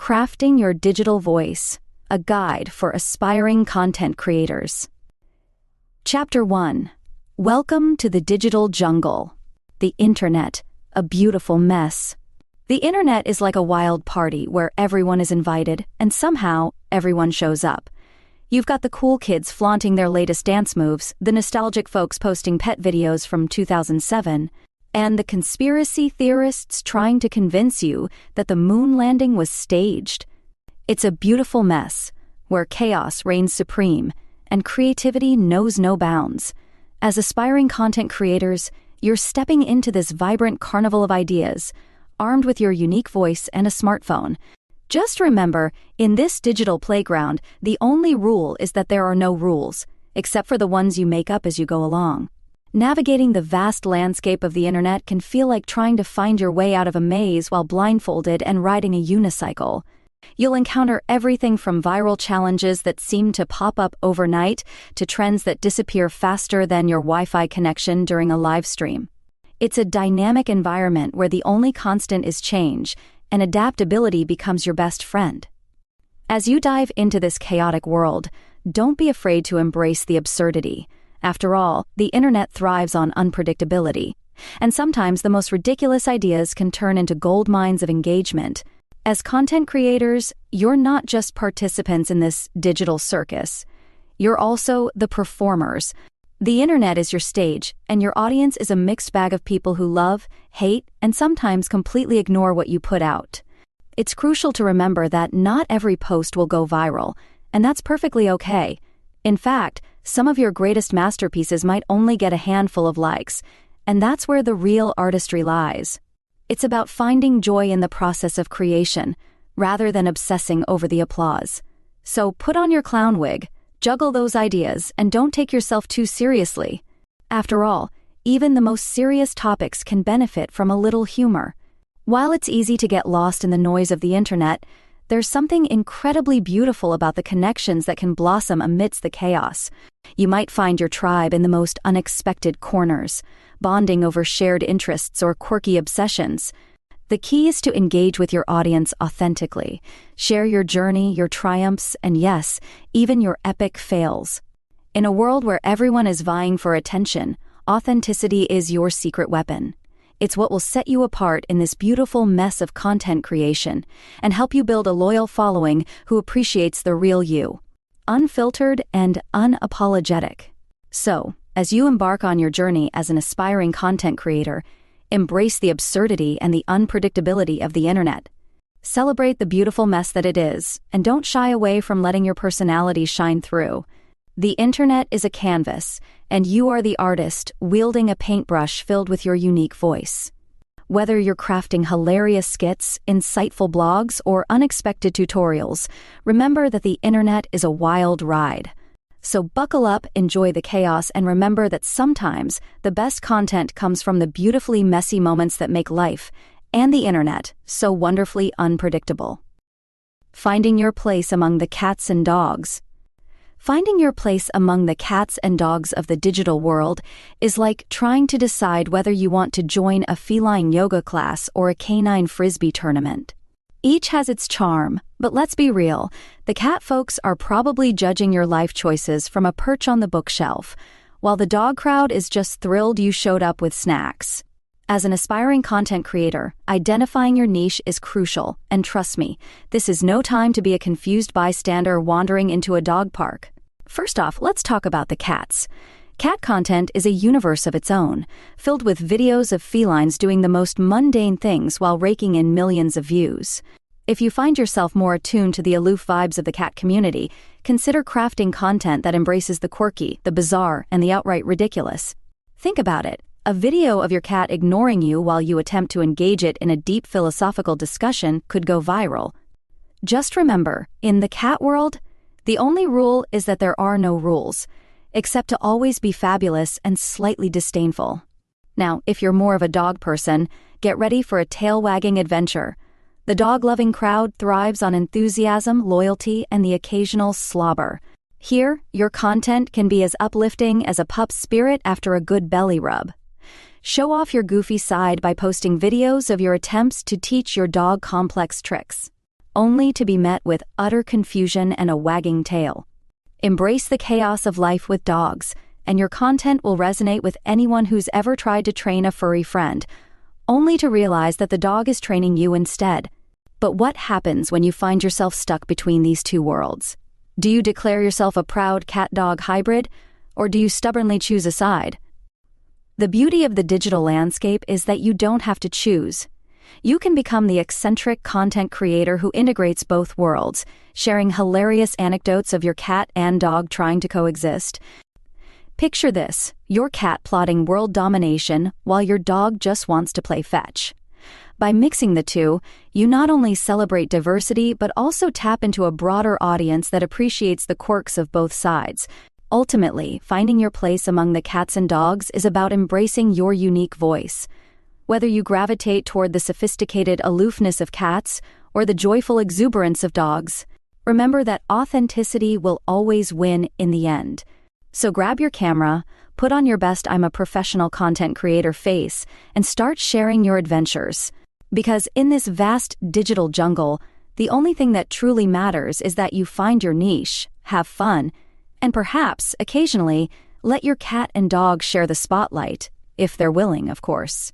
Crafting Your Digital Voice, a guide for aspiring content creators. Chapter 1. Welcome to the digital jungle. The Internet, a beautiful mess. The Internet is like a wild party where everyone is invited and somehow everyone shows up. You've got the cool kids flaunting their latest dance moves, the nostalgic folks posting pet videos from 2007, and the conspiracy theorists trying to convince you that the moon landing was staged. It's a beautiful mess, where chaos reigns supreme and creativity knows no bounds. As aspiring content creators, you're stepping into this vibrant carnival of ideas, armed with your unique voice and a smartphone. Just remember, in this digital playground, the only rule is that there are no rules, except for the ones you make up as you go along. Navigating the vast landscape of the Internet can feel like trying to find your way out of a maze while blindfolded and riding a unicycle. You'll encounter everything from viral challenges that seem to pop up overnight to trends that disappear faster than your Wi-Fi connection during a live stream. It's a dynamic environment where the only constant is change, and adaptability becomes your best friend. As you dive into this chaotic world, don't be afraid to embrace the absurdity. After all, the Internet thrives on unpredictability, and sometimes the most ridiculous ideas can turn into gold mines of engagement. As content creators, you're not just participants in this digital circus. You're also the performers. The Internet is your stage, and your audience is a mixed bag of people who love, hate, and sometimes completely ignore what you put out. It's crucial to remember that not every post will go viral, and that's perfectly okay. In fact, some of your greatest masterpieces might only get a handful of likes, and that's where the real artistry lies. It's about finding joy in the process of creation, rather than obsessing over the applause. So put on your clown wig, juggle those ideas, and don't take yourself too seriously. After all, even the most serious topics can benefit from a little humor. While it's easy to get lost in the noise of the Internet, there's something incredibly beautiful about the connections that can blossom amidst the chaos. You might find your tribe in the most unexpected corners, bonding over shared interests or quirky obsessions. The key is to engage with your audience authentically. Share your journey, your triumphs, and yes, even your epic fails. In a world where everyone is vying for attention, authenticity is your secret weapon. It's what will set you apart in this beautiful mess of content creation and help you build a loyal following who appreciates the real you, unfiltered and unapologetic. So, as you embark on your journey as an aspiring content creator, embrace the absurdity and the unpredictability of the Internet. Celebrate the beautiful mess that it is, and don't shy away from letting your personality shine through. The Internet is a canvas, and you are the artist wielding a paintbrush filled with your unique voice. Whether you're crafting hilarious skits, insightful blogs, or unexpected tutorials, remember that the Internet is a wild ride. So buckle up, enjoy the chaos, and remember that sometimes the best content comes from the beautifully messy moments that make life, and the Internet, so wonderfully unpredictable. Finding your place among the cats and dogs. Finding your place among the cats and dogs of the digital world is like trying to decide whether you want to join a feline yoga class or a canine frisbee tournament. Each has its charm, but let's be real, the cat folks are probably judging your life choices from a perch on the bookshelf, while the dog crowd is just thrilled you showed up with snacks. As an aspiring content creator, identifying your niche is crucial, and trust me, this is no time to be a confused bystander wandering into a dog park. First off, let's talk about the cats. Cat content is a universe of its own, filled with videos of felines doing the most mundane things while raking in millions of views. If you find yourself more attuned to the aloof vibes of the cat community, consider crafting content that embraces the quirky, the bizarre, and the outright ridiculous. Think about it. A video of your cat ignoring you while you attempt to engage it in a deep philosophical discussion could go viral. Just remember, in the cat world, the only rule is that there are no rules, except to always be fabulous and slightly disdainful. Now, if you're more of a dog person, get ready for a tail-wagging adventure. The dog-loving crowd thrives on enthusiasm, loyalty, and the occasional slobber. Here, your content can be as uplifting as a pup's spirit after a good belly rub. Show off your goofy side by posting videos of your attempts to teach your dog complex tricks. only to be met with utter confusion and a wagging tail. Embrace the chaos of life with dogs, and your content will resonate with anyone who's ever tried to train a furry friend, only to realize that the dog is training you instead. But what happens when you find yourself stuck between these two worlds? Do you declare yourself a proud cat-dog hybrid, or do you stubbornly choose a side? The beauty of the digital landscape is that you don't have to choose. You can become the eccentric content creator who integrates both worlds, sharing hilarious anecdotes of your cat and dog trying to coexist. Picture this: your cat plotting world domination while your dog just wants to play fetch. By mixing the two, you not only celebrate diversity but also tap into a broader audience that appreciates the quirks of both sides. Ultimately, finding your place among the cats and dogs is about embracing your unique voice. Whether you gravitate toward the sophisticated aloofness of cats or the joyful exuberance of dogs, remember that authenticity will always win in the end. So grab your camera, put on your best "I'm a professional content creator" face, and start sharing your adventures. Because in this vast digital jungle, the only thing that truly matters is that you find your niche, have fun, and perhaps, occasionally, let your cat and dog share the spotlight, if they're willing, of course.